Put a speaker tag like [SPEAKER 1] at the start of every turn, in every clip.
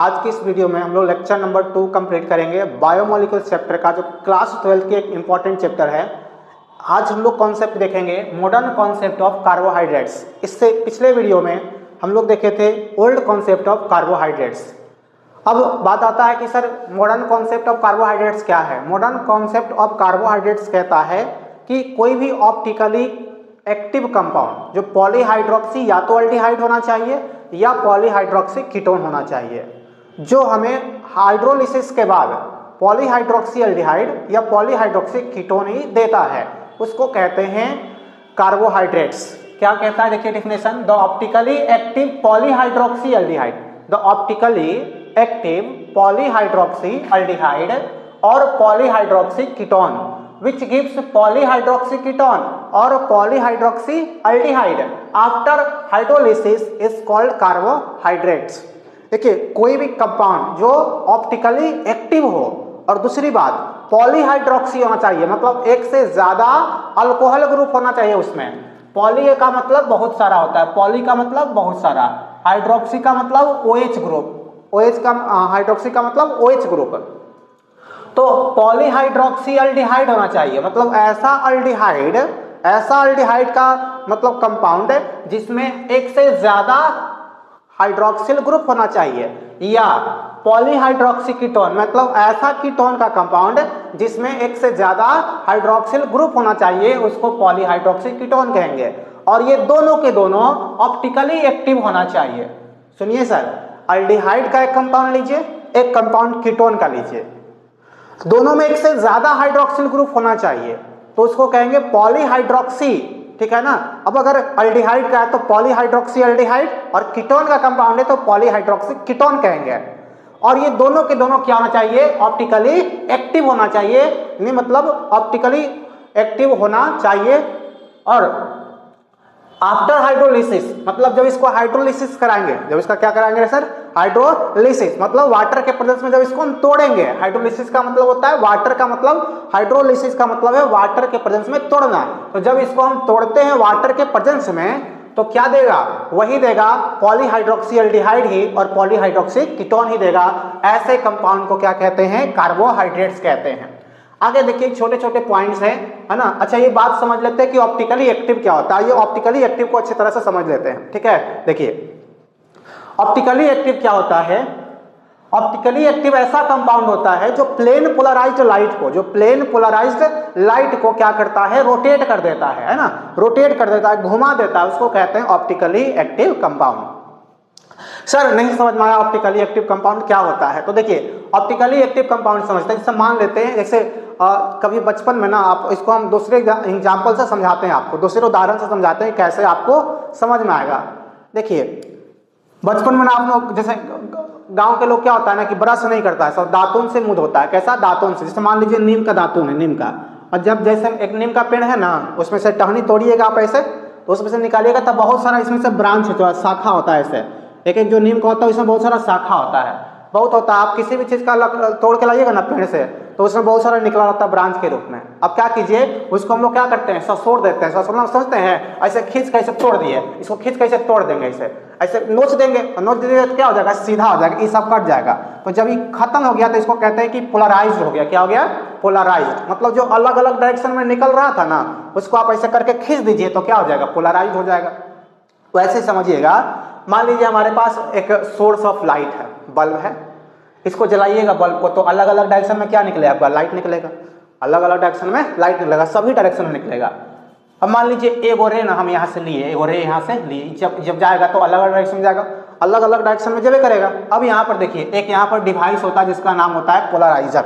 [SPEAKER 1] आज की इस वीडियो में हम लोग लेक्चर नंबर 2 कंप्लीट करेंगे। बायोमोलिकुलर चैप्टर का जो क्लास 12 की एक इम्पॉर्टेंट चैप्टर है। आज हम लोग कॉन्सेप्ट देखेंगे मॉडर्न कॉन्सेप्ट ऑफ कार्बोहाइड्रेट्स। इससे पिछले वीडियो में हम लोग देखे थे ओल्ड कॉन्सेप्ट ऑफ कार्बोहाइड्रेट्स। अब बात आता है कि sir modern concept of carbohydrates क्या है। मॉडर्न कॉन्सेप्ट ऑफ कार्बोहाइड्रेट्स कहता है कि कोई भी ऑप्टिकली एक्टिव कंपाउंड जो पॉलीहाइड्रोक्सी या तो अल्डिहाइड होना चाहिए या पॉलीहाइड्रोक्सी कीटोन होना चाहिए, जो हमें हाइड्रोलिसिस के बाद पॉलीहाइड्रोक्सी अल्डिहाइड या पॉलीहाइड्रोक्सी कीटोन ही देता है, उसको कहते हैं कार्बोहाइड्रेट्स। क्या कहता है, देखिए definition, the optically active polyhydroxy aldehyde, the optically active polyhydroxy aldehyde और polyhydroxy ketone which gives polyhydroxy ketone or polyhydroxy aldehyde after hydrolysis is called carbohydrates। देखिए कोई भी कंपाउंड जो ऑप्टिकली एक्टिव हो और दूसरी बात पॉलीहाइड्रोक्सी होना चाहिए, मतलब एक से ज्यादा अल्कोहल ग्रुप होना चाहिए उसमें। पॉली का मतलब बहुत सारा होता है, पॉली का मतलब बहुत सारा, हाइड्रोक्सी का मतलब OH ग्रुप, OH का हाइड्रोक्सी का मतलब OH ग्रुप। तो पॉलीहाइड्रोक्सी अल्डिहाइड होना चाहिए, मतलब ऐसा अल्डिहाइड का मतलब कंपाउंड है जिसमें एक से ज्यादा हाइड्रोक्सिल ग्रुप होना चाहिए, या पॉलीहाइड्रोक्सी कीटोन मतलब ऐसा कीटोन का कंपाउंड जिसमें एक से ज्यादा हाइड्रोक्सिल ग्रुप होना चाहिए, उसको पॉलीहाइड्रोक्सी कीटोन कहेंगे। और ये दोनों के दोनों ऑप्टिकली एक्टिव होना चाहिए। सुनिए सर, अल्डिहाइड का एक कंपाउंड लीजिए, एक कंपाउंड कीटोन का लीजिए, दोनों में एक से ज्यादा हाइड्रोक्सिल ग्रुप होना चाहिए, तो उसको कहेंगे पॉलीहाइड्रोक्सी, ठीक है ना। अब अगर अल्डिहाइड का है तो पॉलीहाइड्रोक्सी अल्डिहाइड और कीटोन का कंपाउंड है तो पॉलीहाइड्रोक्सी कीटोन कहेंगे। और ये दोनों के दोनों क्या होना चाहिए, ऑप्टिकली एक्टिव होना चाहिए, नहीं मतलब ऑप्टिकली एक्टिव होना चाहिए। और आफ्टर हाइड्रोलिसिस मतलब जब इसको हाइड्रोलिसिस कराएंगे, जब इसका क्या कराएंगे सर, हाइड्रोलिसिस मतलब वाटर के प्रेजेंस में जब इसको हम तोड़ेंगे, हाइड्रोलिसिस का मतलब होता है वाटर का मतलब, हाइड्रोलिसिस का मतलब है वाटर के प्रेजेंस में तोड़ना। तो जब इसको हम तोड़ते हैं वाटर के प्रेजेंस में तो क्या देगा, वही देगा पॉलीहाइड्रोक्सी अल्डिहाइड ही और पॉलीहाइड्रोक्सी कीटोन ही देगा। ऐसे कंपाउंड को क्या कहते हैं, कार्बोहाइड्रेट्स कहते हैं। आगे देखिए छोटे छोटे पॉइंट्स हैं, है ना। अच्छा ये बात समझ लेते हैं कि ऑप्टिकली एक्टिव क्या होता है। ये ऑप्टिकली एक्टिव को अच्छी तरह से समझ लेते हैं, ठीक है। देखिए ऑप्टिकली एक्टिव क्या होता है, ऑप्टिकली एक्टिव ऐसा कंपाउंड होता है जो प्लेन पोलराइज्ड लाइट को, जो प्लेन पोलराइज्ड लाइट को क्या करता है, रोटेट कर देता है ना, रोटेट कर देता है, घुमा देता है, उसको कहते हैं ऑप्टिकली एक्टिव कंपाउंड। सर नहीं समझ में आया ऑप्टिकली एक्टिव कंपाउंड क्या होता है, तो देखिए ऑप्टिकली एक्टिव कंपाउंड समझते हैं। जैसे मान लेते हैं, जैसे कभी बचपन में ना आप इसको हम दूसरे एग्जाम्पल से समझाते हैं, आपको दूसरे उदाहरण से समझाते हैं कैसे आपको समझ में आएगा। देखिए बचपन में ना आप लोग, जैसे गांव के लोग क्या होता है ना कि ब्रश नहीं करता है, सब दातुन से मुंह धोता है। कैसा, दातुन से। जैसे मान लीजिए नीम का दातुन है, नीम का, और जब जैसे एक नीम का पेड़ है ना, उसमें से टहनी तोड़िएगा आप ऐसे, तो उसमें से निकालिएगा तब बहुत सारा इसमें से ब्रांच है, शाखा होता है ऐसे, एक एक जो नीम का होता है उसमें बहुत सारा शाखा होता है, बहुत होता है। आप किसी भी चीज़ का तोड़ के लाइएगा ना पेड़ से, तो उसमें बहुत सारा निकला रहता है ब्रांच के रूप में। अब क्या कीजिए, उसको हम लोग क्या करते हैं, ससोड़ देते हैं, ससोड़ना समझते हैं, ऐसे खींच के ऐसे तोड़ दिए, इसको खींच के ऐसे तोड़ देंगे, ऐसे नोच देंगे, तो नोच देंगे तो क्या हो जाएगा, सीधा हो जाएगा, ये सब कट जाएगा। तो जब ये खत्म हो गया तो इसको कहते हैं कि पोलराइज्ड हो गया। क्या हो गया, पोलराइज्ड, मतलब जो अलग अलग डायरेक्शन में निकल रहा था ना, उसको आप ऐसे करके खींच दीजिए तो क्या हो जाएगा, पोलराइज्ड हो जाएगा। वैसे समझिएगा, मान लीजिए हमारे पास एक सोर्स ऑफ लाइट है, बल्ब है, इसको जलाइएगा बल्ब को, तो अलग अलग डायरेक्शन में क्या निकलेगा, आपका लाइट निकलेगा, अलग अलग डायरेक्शन में लाइट निकलेगा, सभी डायरेक्शन में निकलेगा। अब मान लीजिए एगो रे ना हम यहाँ से लिए, एगो रे यहाँ से लिए, जब जाएगा तो अलग अलग डायरेक्शन में जाएगा, अलग अलग डायरेक्शन में जब करेगा। अब यहाँ पर देखिए एक यहाँ पर डिवाइस होता है जिसका नाम होता है पोलराइजर।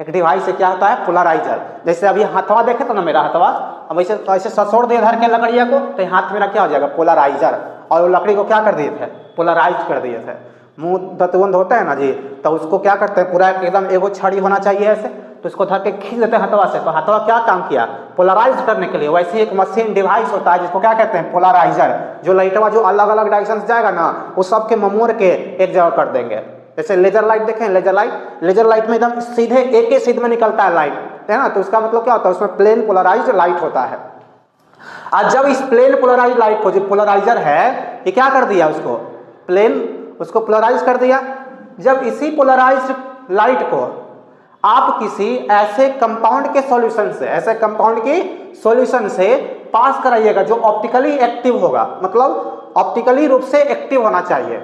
[SPEAKER 1] एक डिवाइस से क्या होता है, पोलराइजर। जैसे अभी हथवा देखे तो ना मेरा हथवा, अब ऐसे ससोड़ दिए धर के लकड़िया को, तो हाथ मेरा क्या हो जाएगा, पोलराइजर। और वो लकड़ी को क्या कर दिए थे, पोलराइज कर दिए थे। मुंह दतवंद होता है ना जी, तो उसको क्या करते हैं, पूरा एकदम एगो छड़ी होना चाहिए ऐसे, तो इसको धर के खींच देते हैं हथवा से, तो हथवा क्या काम किया, पोलराइज करने के लिए। वैसे एक मशीन डिवाइस होता है जिसको क्या कहते हैं, पोलराइजर, जो लाइटवा जो अलग अलग डायरेक्शन से जाएगा ना, वो सबके ममोड़ के एक जगह कर देंगे। जैसे लेजर लाइट देखें, लेजर लाइट में एकदम सीधे एक ही सीध में निकलता है लाइट, है ना, तो उसका मतलब क्या होता है, उसमें प्लेन पोलराइज्ड लाइट होता है। आज जब इस प्लेन पोलराइज्ड लाइट को, जो पोलराइजर है, ये क्या कर दिया, उसको प्लेन, उसको पोलराइज कर दिया, जब इसी पोलराइज्ड लाइट को आप किसी ऐसे कंपाउंड के सॉल्यूशन से, ऐसे कंपाउंड की सॉल्यूशन से पास कराइएगा जो ऑप्टिकली एक्टिव होगा, मतलब ऑप्टिकली रूप से एक्टिव होना चाहिए,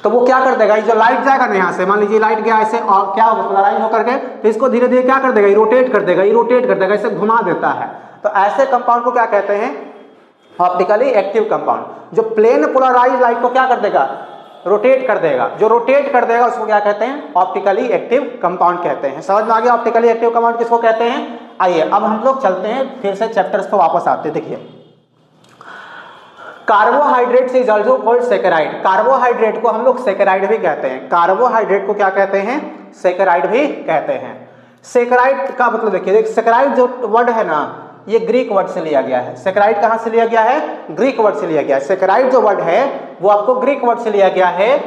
[SPEAKER 1] तो वो क्या कर देगा, ये जो लाइट जाएगा ना यहाँ से, मान लीजिए लाइट गया ऐसे और क्या होगा, पोलराइज होकर के, तो इसको धीरे धीरे क्या कर देगा, ये रोटेट कर देगा, ये रोटेट कर देगा, इसे घुमा देता है। तो ऐसे कंपाउंड को क्या कहते हैं, ऑप्टिकली एक्टिव कंपाउंड। जो प्लेन पोलराइज लाइट को क्या कर देगा, रोटेट कर देगा, जो रोटेट कर देगा उसको क्या कहते हैं, ऑप्टिकली एक्टिव कंपाउंड कहते हैं। समझ में आ गया ऑप्टिकली एक्टिव कंपाउंड किसको कहते हैं। आइए अब हम लोग चलते हैं फिर से चैप्टर्स पर वापस आते हैं। देखिए carbohydrate is also called saccharide. Carbohydrate को हम लोग सैकेराइड भी कहते हैं। कार्बोहाइड्रेट को क्या कहते हैं, सैकेराइड भी कहते हैं। सैकेराइड का मतलब देखिए, सैकेराइड जो वर्ड है ना, ये ग्रीक वर्ड से लिया गया है। सैकेराइड कहां से लिया गया है, ग्रीक वर्ड से लिया गया है। सैकेराइड जो वर्ड है वो आपको ग्रीक वर्ड से लिया गया है।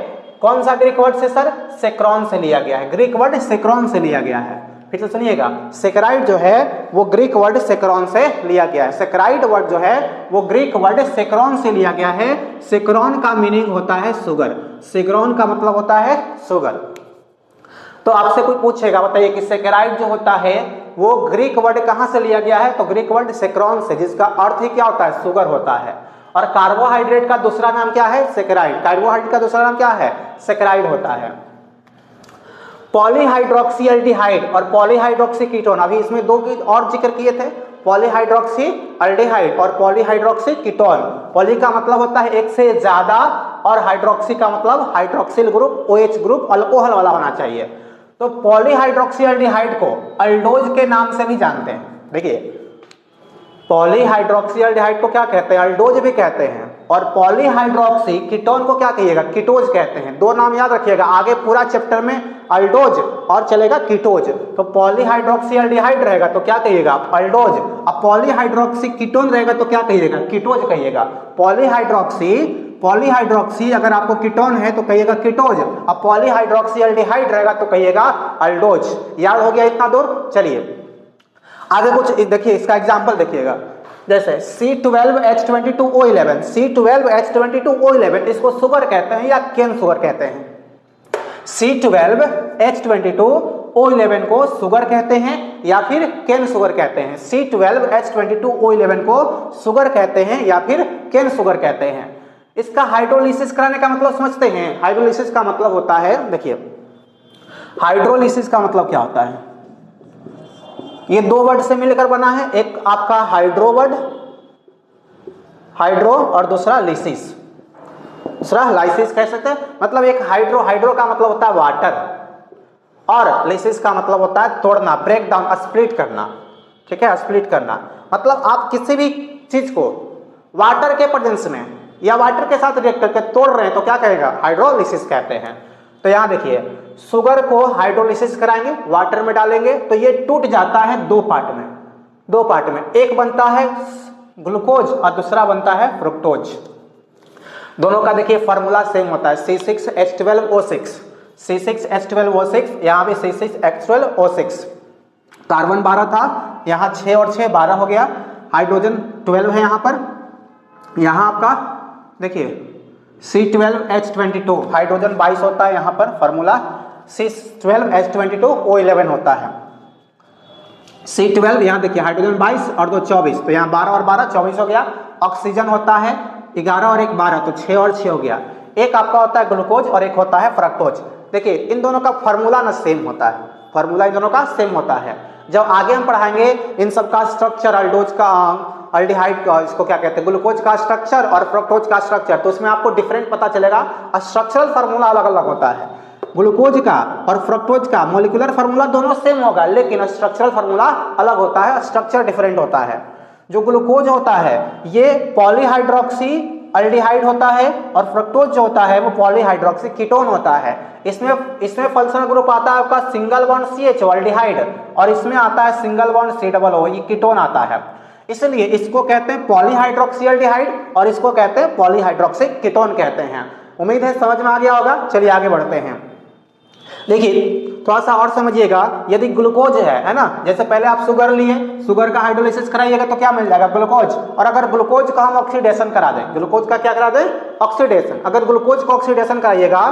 [SPEAKER 1] कौन सा ग्रीक वर्ड से सर, सेक्रॉन से लिया गया है। ग्रीक वर्ड सेक्रॉन से लिया गया है। फिर से सुनिएगा, सैकेराइड जो है वो ग्रीक वर्ड सेक्रॉन से लिया गया है। सैकेराइड वर्ड जो है वो ग्रीक वर्ड सेक्रॉन से लिया गया है। सेक्रॉन का मीनिंग होता है सुगर। सेक्रॉन का मतलब होता है सुगर। तो आपसे कोई पूछेगा, बताइए कि सैकेराइड जो होता है वो ग्रीक वर्ड कहां से लिया गया है, तो ग्रीक वर्ड सेक्रॉन से, जिसका अर्थ ही क्या होता है, सुगर होता है। और कार्बोहाइड्रेट का दूसरा नाम क्या है, सैकेराइड। कार्बोहाइड्रेट का दूसरा नाम क्या है, सैकेराइड होता है। पॉलीहाइड्रोक्सी एल्डिहाइड और पॉलीहाइड्रोक्सी कीटोन, अभी इसमें दो की और जिक्र किए थे, पॉलीहाइड्रोक्सी एल्डिहाइड और पॉलीहाइड्रोक्सी कीटोन। पॉली का मतलब होता है एक से ज्यादा, और हाइड्रोक्सी का मतलब hydroxyl group, OH group, alcohol वाला होना चाहिए। तो पॉलीहाइड्रोक्सी एल्डिहाइड को अल्डोज के नाम से भी जानते हैं। देखिए पॉलीहाइड्रोक्सी एल्डिहाइड को क्या कहते हैं, अल्डोज भी कहते हैं। और पॉलीहाइड्रोक्सी कीटोन को क्या कहिएगा, कीटोज कहते हैं। दो नाम याद रखिएगा, आगे पूरा चैप्टर में अल्डोज और चलेगा कीटोज। तो पॉलीहाइड्रोक्सी एल्डिहाइड रहेगा तो क्या कहिएगा, अल्डोज। अब पॉलीहाइड्रोक्सी कीटोन रहेगा तो क्या कहिएगा, कीटोज कहिएगा। पॉलीहाइड्रोक्सी अगर आपको कीटोन है तो कहिएगा कीटोज। अब पॉलीहाइड्रोक्सी एल्डिहाइड रहेगा तो कहिएगा अल्डोज। याद हो गया इतना दूर। चलिए आगे कुछ देखिए, इसका एग्जांपल देखिएगा, जैसे C12H22O11, C12H22O11 इसको सुगर कहते हैं या केन सुगर कहते हैं। C12H22O11 को सुगर कहते हैं या फिर केन सुगर कहते हैं। C12H22O11 को सुगर कहते हैं या फिर केन सुगर कहते हैं। इसका हाइड्रोलिसिस कराने का मतलब समझते हैं। हाइड्रोलिसिस का मतलब होता है, देखिए हाइड्रोलिसिस का मतलब क्या होता है, ये दो वर्ड से मिलकर बना है। एक आपका हाइड्रो वर्ड, हाइड्रो, और दूसरा लिसिस, दूसरा लाइसिस कह सकते हैं। मतलब एक हाइड्रो का मतलब होता है वाटर, और लिसिस का मतलब होता है तोड़ना, ब्रेक डाउन, स्प्लिट करना। ठीक है, स्प्लिट करना मतलब आप किसी भी चीज को वाटर के प्रेजेंस में या वाटर के साथ रिएक्ट करके तोड़ रहे हैं तो क्या कहेगा, हाइड्रोलिसिस कहते हैं। तो यहां देखिए शुगर को हाइड्रोलिसिस कराएंगे, वाटर में डालेंगे तो ये टूट जाता है दो पार्ट में। एक बनता है ग्लूकोज और दूसरा बनता है फ्रुक्टोज। दोनों का देखिए फार्मूला सेम होता है, C6H12O6, C6H12O6, यहाँ भी C6H12O6। कार्बन 12 था, यहाँ 6 और 6 12 हो गया। हाइड्रोजन 12 है यहाँ पर। यहाँ आपका देखिए C12H22, हाइड्रोजन 22 होता है यहाँ पर, फार्मूला C12H22O11 होता है। C12 यहाँ देखिए हाइड्रोजन 22 और 2 24, तो यहाँ 12 और 12 24 हो गया। ऑक्सीजन होता है 11 और 1 12, तो 6 और 6 हो गया। एक आपका होता है ग्लूकोज और एक होता है फ्रक्टोज। देखिए इन दोनों का फार्मूला ना सेम होता है, फार्मूला इन दोनों का सेम होता है। जब आगे हम पढ़ाएंगे इन सब का स्ट्रक्चर, अल्डोज का, अल्डिहाइड का, इसको क्या कहते हैं, ग्लूकोज का स्ट्रक्चर और फ्रक्टोज का स्ट्रक्चर, तो उसमें आपको डिफरेंट पता चलेगा। स्ट्रक्चरल फार्मूला अलग अलग होता है। ग्लूकोज का और फ्रक्टोज का मॉलिक्यूलर फार्मूला दोनों सेम होगा, लेकिन स्ट्रक्चरल फार्मूला अलग होता है, स्ट्रक्चर डिफरेंट होता है। जो ग्लूकोज होता है ये पॉलीहाइड्रोक्सी एल्डिहाइड होता है, और फ्रक्टोज जो होता है वो पॉलीहाइड्रोक्सी कीटोन होता है। इसमें फंक्शनल ग्रुप आता है आपका सिंगल बॉन्ड CH एल्डिहाइड, और इसमें आता है सिंगल बॉन्ड COO, ये कीटोन आता है। इसलिए इसको कहते हैं पॉलीहाइड्रोक्सी एल्डिहाइड और इसको कहते हैं पॉलीहाइड्रोक्सी कीटोन कहते हैं। उम्मीद है समझ में आ गया होगा। चलिए आगे बढ़ते हैं। देखिए थोड़ा सा और समझिएगा, यदि ग्लूकोज है ना, जैसे पहले आप शुगर लिए, शुगर का हाइड्रोलाइसिस कराइएगा तो क्या मिल जाएगा, ग्लूकोज। और अगर ग्लूकोज का हम ऑक्सीडेशन करा दें, ग्लूकोज का क्या करा दें, ऑक्सीडेशन, अगर ग्लूकोज का ऑक्सीडेशन कराइएगा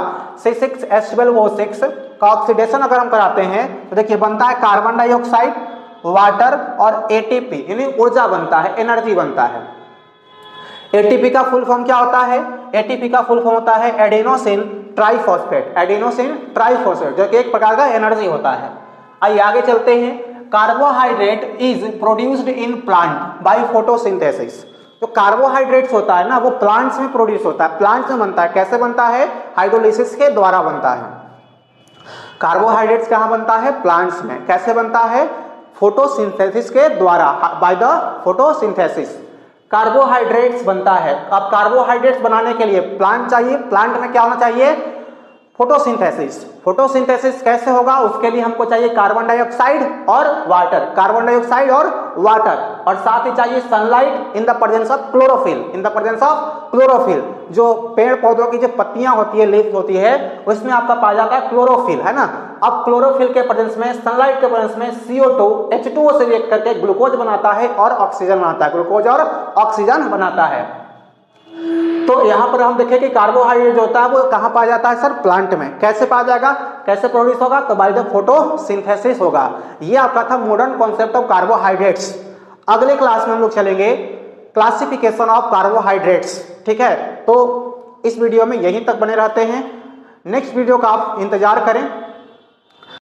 [SPEAKER 1] C6H12O6 का ऑक्सीडेशन अगर हम कराते हैं तो देखिए बनता है कार्बन डाइऑक्साइड, वाटर और ATP, यानी ऊर्जा बनता है, एनर्जी बनता है। ATP का फुल फॉर्म क्या होता है, ATP का फुल फॉर्म होता है एडेनोसिन ट्राइफॉस्फेट, एडेनोसिन ट्राइफॉस्फेट, जो कि एक प्रकार का एनर्जी होता है। आइए आगे चलते हैं। Carbohydrate is produced in plant by photosynthesis. जो कार्बोहाइड्रेट्स होता है ना वो प्लांट्स में प्रोड्यूस होता है, प्लांट्स में बनता है। कैसे बनता है, हाइड्रोलिसिस के द्वारा बनता है। कार्बोहाइड्रेट्स कहाँ बनता है, प्लांट्स में। कैसे बनता है, फोटोसिंथेसिस के द्वारा, बाय द फोटोसिंथेसिस कार्बोहाइड्रेट्स बनता है। अब कार्बोहाइड्रेट्स बनाने के लिए प्लांट चाहिए, प्लांट में क्या होना चाहिए, फोटोसिंथेसिस। फोटोसिंथेसिस कैसे होगा, उसके लिए हमको चाहिए कार्बन डाइऑक्साइड और वाटर, कार्बन डाइऑक्साइड और वाटर, और साथ ही चाहिए sunlight in the presence of chlorophyll, in the presence of chlorophyll. जो पेड़ पौधों की जो पत्तियां होती है, लीफ होती है, उसमें आपका पाया जाता है क्लोरोफिल, है ना। अब क्लोरोफिल के प्रेजेंस में, सनलाइट के प्रेजेंस में CO2 H2O से रिएक्ट करके ग्लूकोज बनाता है और ऑक्सीजन बनाता है, ग्लूकोज और ऑक्सीजन बनाता है। तो यहाँ पर हम देखें कि कार्बोहाइड्रेट जो होता है वो कहाँ पाया जाता है सर, प्लांट में। कैसे पाया जाएगा, कैसे प्रोड्यूस होगा, तो बाय द फोटोसिंथेसिस होगा। ये आपका था मॉडर्न कॉन्सेप्ट ऑफ कार्बोहाइड्रेट्स। अगले क्लास में हम लोग चलेंगे क्लासिफिकेशन ऑफ कार्बोहाइड्रेट्स, ठीक है। तो इस वीडियो में यहीं तक बने रहते हैं, नेक्स्ट वीडियो का आप इंतजार करें।